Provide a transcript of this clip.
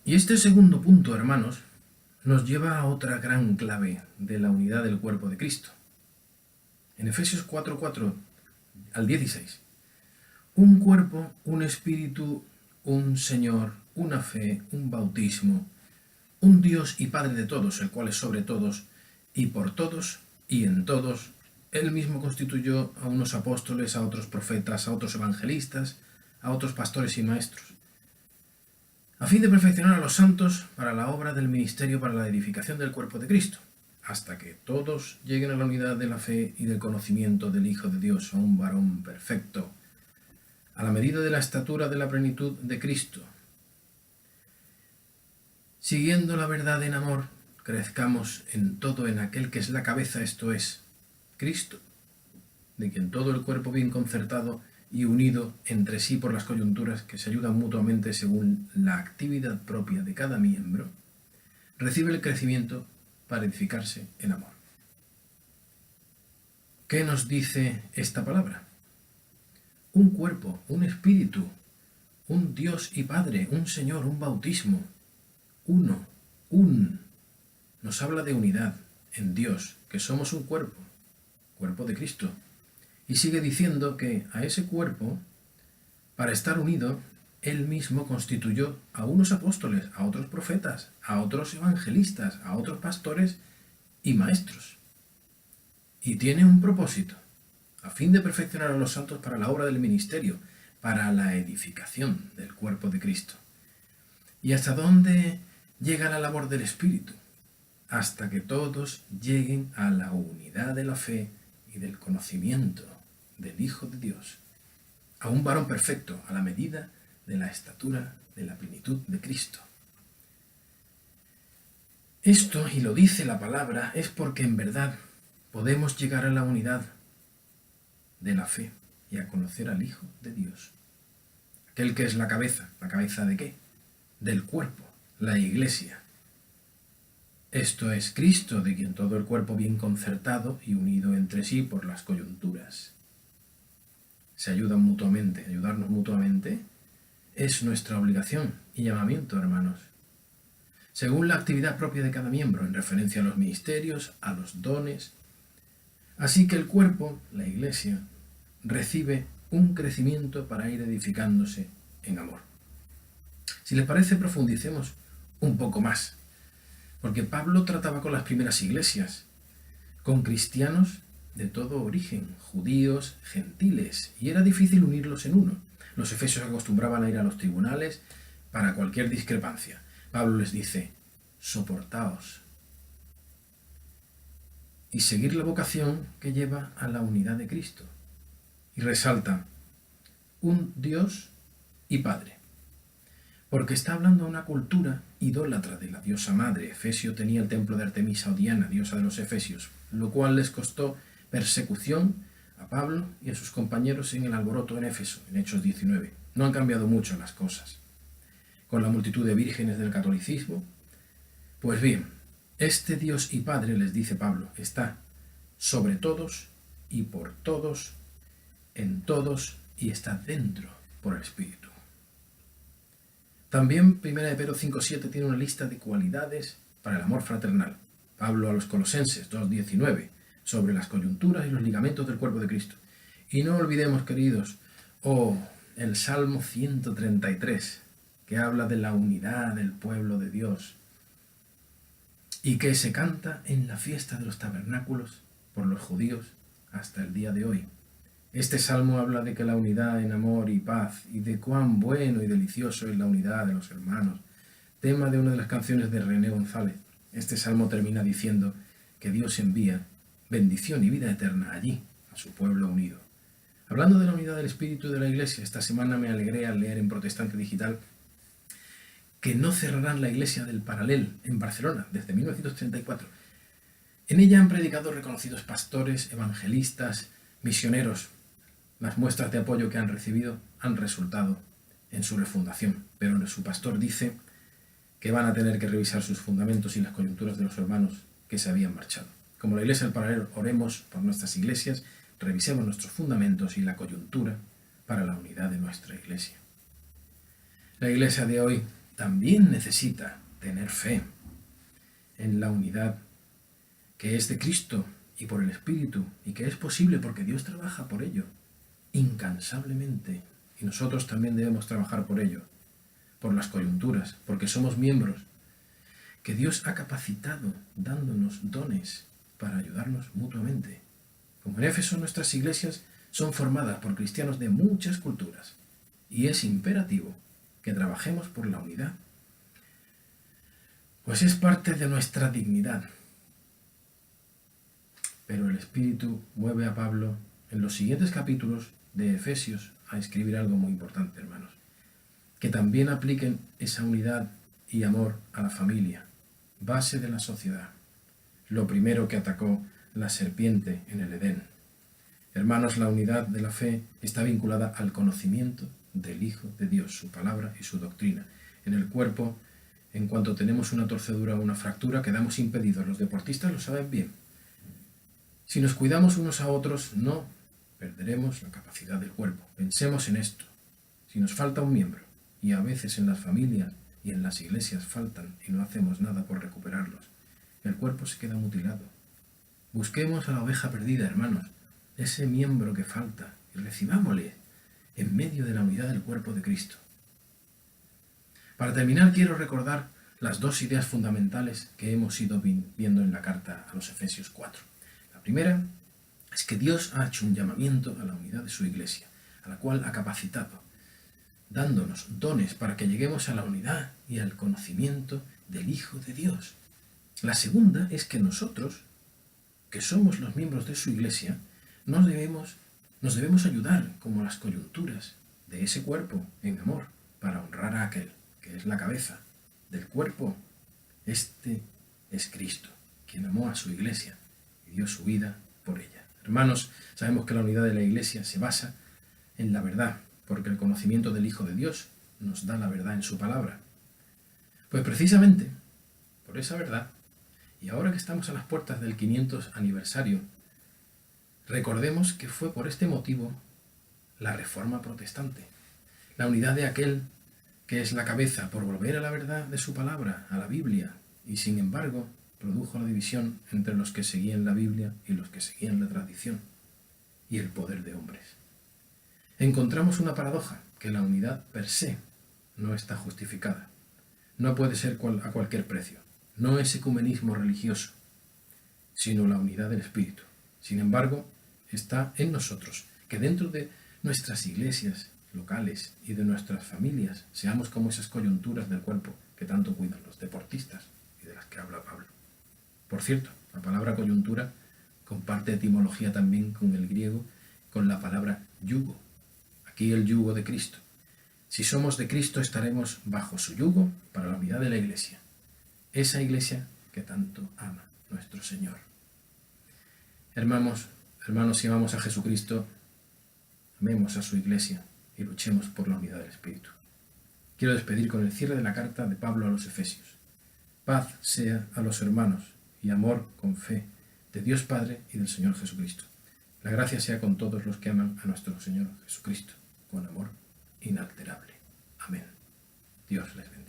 Y este segundo punto, hermanos, nos lleva a otra gran clave de la unidad del cuerpo de Cristo. En Efesios 4:4 al 16. Un cuerpo, un espíritu, un Señor, una fe, un bautismo, un Dios y Padre de todos, el cual es sobre todos, y por todos, y en todos. Él mismo constituyó a unos apóstoles, a otros profetas, a otros evangelistas, a otros pastores y maestros, a fin de perfeccionar a los santos para la obra del ministerio, para la edificación del cuerpo de Cristo, hasta que todos lleguen a la unidad de la fe y del conocimiento del Hijo de Dios, a un varón perfecto, a la medida de la estatura de la plenitud de Cristo. Siguiendo la verdad en amor, crezcamos en todo en aquel que es la cabeza, esto es, Cristo, de quien todo el cuerpo bien concertado y unido entre sí por las coyunturas que se ayudan mutuamente según la actividad propia de cada miembro, recibe el crecimiento para edificarse en amor. ¿Qué nos dice esta palabra? Un cuerpo, un espíritu, un Dios y Padre, un Señor, un bautismo, uno, nos habla de unidad en Dios, que somos un cuerpo, cuerpo de Cristo. Y sigue diciendo que a ese cuerpo, para estar unido, Él mismo constituyó a unos apóstoles, a otros profetas, a otros evangelistas, a otros pastores y maestros. Y tiene un propósito, a fin de perfeccionar a los santos para la obra del ministerio, para la edificación del cuerpo de Cristo. ¿Y hasta dónde llega la labor del Espíritu? Hasta que todos lleguen a la unidad de la fe y del conocimiento del Hijo de Dios, a un varón perfecto, a la medida de la estatura de la plenitud de Cristo. Esto, y lo dice la palabra, es porque en verdad podemos llegar a la unidad de la fe y a conocer al Hijo de Dios, aquel que es la cabeza. ¿La cabeza de qué? Del cuerpo, la Iglesia. Esto es Cristo, de quien todo el cuerpo bien concertado y unido entre sí por las coyunturas se ayudan mutuamente. Ayudarnos mutuamente es nuestra obligación y llamamiento, hermanos, según la actividad propia de cada miembro, en referencia a los ministerios, a los dones. Así que el cuerpo, la Iglesia, recibe un crecimiento para ir edificándose en amor. Si les parece, profundicemos un poco más, porque Pablo trataba con las primeras iglesias, con cristianos de todo origen, judíos, gentiles, y era difícil unirlos en uno. Los efesios acostumbraban a ir a los tribunales para cualquier discrepancia. Pablo les dice: soportaos, y seguir la vocación que lleva a la unidad de Cristo. Y resalta: un Dios y Padre, porque está hablando a una cultura idólatra de la diosa madre. Efesio tenía el templo de Artemisa o Diana, diosa de los efesios, lo cual les costó persecución a Pablo y a sus compañeros en el alboroto en Éfeso, en Hechos 19. No han cambiado mucho las cosas con la multitud de vírgenes del catolicismo. Pues bien, este Dios y Padre, les dice Pablo, está sobre todos y por todos, en todos, y está dentro por el Espíritu. También 1 Pedro 5:7 tiene una lista de cualidades para el amor fraternal. Pablo a los Colosenses 2:19, sobre las coyunturas y los ligamentos del cuerpo de Cristo. Y no olvidemos, queridos, el Salmo 133, que habla de la unidad del pueblo de Dios y que se canta en la fiesta de los tabernáculos por los judíos hasta el día de hoy. Este salmo habla de que la unidad en amor y paz, y de cuán bueno y delicioso es la unidad de los hermanos, tema de una de las canciones de René González. Este salmo termina diciendo que Dios envía bendición y vida eterna allí, a su pueblo unido. Hablando de la unidad del Espíritu de la Iglesia, esta semana me alegré al leer en Protestante Digital que no cerrarán la Iglesia del Paralel en Barcelona desde 1934. En ella han predicado reconocidos pastores, evangelistas, misioneros. Las muestras de apoyo que han recibido han resultado en su refundación, pero su pastor dice que van a tener que revisar sus fundamentos y las coyunturas de los hermanos que se habían marchado. Como la Iglesia del Paralelo, oremos por nuestras iglesias, revisemos nuestros fundamentos y la coyuntura para la unidad de nuestra Iglesia. La Iglesia de hoy también necesita tener fe en la unidad que es de Cristo y por el Espíritu, y que es posible porque Dios trabaja por ello, incansablemente, y nosotros también debemos trabajar por ello, por las coyunturas, porque somos miembros, que Dios ha capacitado dándonos dones para ayudarnos mutuamente. Como en Éfeso, nuestras iglesias son formadas por cristianos de muchas culturas, y es imperativo que trabajemos por la unidad, pues es parte de nuestra dignidad. Pero el Espíritu mueve a Pablo en los siguientes capítulos de Efesios a escribir algo muy importante, hermanos. Que también apliquen esa unidad y amor a la familia, base de la sociedad, lo primero que atacó la serpiente en el Edén. Hermanos, la unidad de la fe está vinculada al conocimiento del Hijo de Dios, su palabra y su doctrina. En el cuerpo, en cuanto tenemos una torcedura o una fractura, quedamos impedidos. Los deportistas lo saben bien. Si nos cuidamos unos a otros, no perderemos la capacidad del cuerpo. Pensemos en esto. Si nos falta un miembro, y a veces en las familias y en las iglesias faltan y no hacemos nada por recuperarlos, el cuerpo se queda mutilado. Busquemos a la oveja perdida, hermanos, ese miembro que falta, y recibámosle en medio de la unidad del cuerpo de Cristo. Para terminar, quiero recordar las dos ideas fundamentales que hemos ido viendo en la carta a los Efesios 4. La primera es que Dios ha hecho un llamamiento a la unidad de su iglesia, a la cual ha capacitado, dándonos dones para que lleguemos a la unidad y al conocimiento del Hijo de Dios. La segunda es que nosotros, que somos los miembros de su iglesia, nos debemos ayudar como las coyunturas de ese cuerpo en amor para honrar a aquel que es la cabeza del cuerpo. Este es Cristo, quien amó a su iglesia y dio su vida por ella. Hermanos, sabemos que la unidad de la iglesia se basa en la verdad, porque el conocimiento del Hijo de Dios nos da la verdad en su palabra. Pues precisamente por esa verdad, y ahora que estamos a las puertas del 500 aniversario, recordemos que fue por este motivo la Reforma Protestante, la unidad de aquel que es la cabeza por volver a la verdad de su palabra, a la Biblia, y sin embargo produjo la división entre los que seguían la Biblia y los que seguían la tradición y el poder de hombres. Encontramos una paradoja, que la unidad per se no está justificada. No puede ser a cualquier precio. No es ecumenismo religioso, sino la unidad del Espíritu. Sin embargo, está en nosotros, que dentro de nuestras iglesias locales y de nuestras familias seamos como esas coyunturas del cuerpo que tanto cuidan los deportistas y de las que habla Pablo. Por cierto, la palabra coyuntura comparte etimología también con el griego, con la palabra yugo. Aquí el yugo de Cristo. Si somos de Cristo, estaremos bajo su yugo para la unidad de la iglesia. Esa iglesia que tanto ama nuestro Señor. Hermanos, si amamos a Jesucristo, amemos a su iglesia y luchemos por la unidad del Espíritu. Quiero despedir con el cierre de la carta de Pablo a los Efesios. Paz sea a los hermanos y amor con fe de Dios Padre y del Señor Jesucristo. La gracia sea con todos los que aman a nuestro Señor Jesucristo, con amor inalterable. Amén. Dios les bendiga.